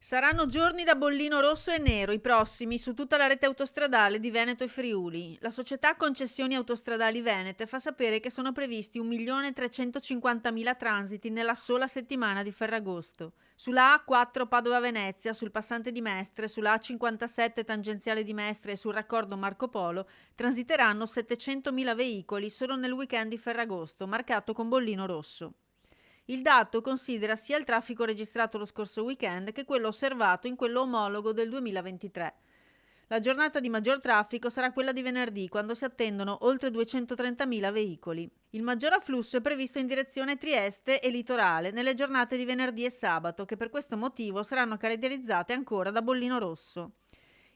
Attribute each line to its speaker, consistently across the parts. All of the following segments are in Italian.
Speaker 1: Saranno giorni da bollino rosso e nero i prossimi su tutta la rete autostradale di Veneto e Friuli. La società Concessioni Autostradali Venete fa sapere che sono previsti 1.350.000 transiti nella sola settimana di Ferragosto. Sulla A4 Padova-Venezia, sul passante di Mestre, sulla A57 tangenziale di Mestre e sul raccordo Marco Polo transiteranno 700.000 veicoli solo nel weekend di Ferragosto, marcato con bollino rosso. Il dato considera sia il traffico registrato lo scorso weekend che quello osservato in quello omologo del 2023. La giornata di maggior traffico sarà quella di venerdì, quando si attendono oltre 230.000 veicoli. Il maggior afflusso è previsto in direzione Trieste e litorale nelle giornate di venerdì e sabato, che per questo motivo saranno caratterizzate ancora da bollino rosso.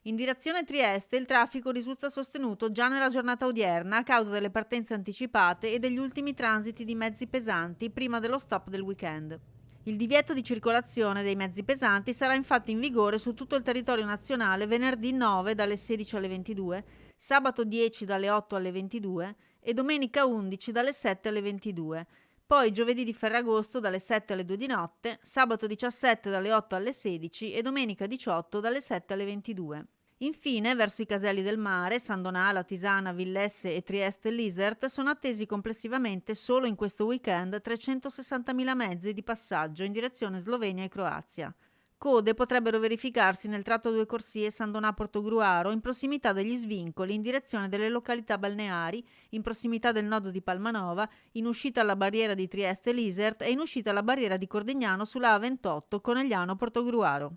Speaker 1: In direzione Trieste il traffico risulta sostenuto già nella giornata odierna a causa delle partenze anticipate e degli ultimi transiti di mezzi pesanti prima dello stop del weekend. Il divieto di circolazione dei mezzi pesanti sarà infatti in vigore su tutto il territorio nazionale venerdì 9 dalle 16 alle 22, sabato 10 dalle 8 alle 22 e domenica 11 dalle 7 alle 22. Poi giovedì di Ferragosto dalle 7 alle 2 di notte, sabato 17 dalle 8 alle 16 e domenica 18 dalle 7 alle 22. Infine, verso i caselli del mare, San Donà, Tisana, Villesse e Trieste Lisert sono attesi complessivamente solo in questo weekend 360.000 mezzi di passaggio in direzione Slovenia e Croazia. Code potrebbero verificarsi nel tratto 2 corsie San Donà Portogruaro in prossimità degli svincoli in direzione delle località balneari, in prossimità del nodo di Palmanova, in uscita alla barriera di Trieste Lisert e in uscita alla barriera di Cordignano sulla A28 Conegliano Portogruaro.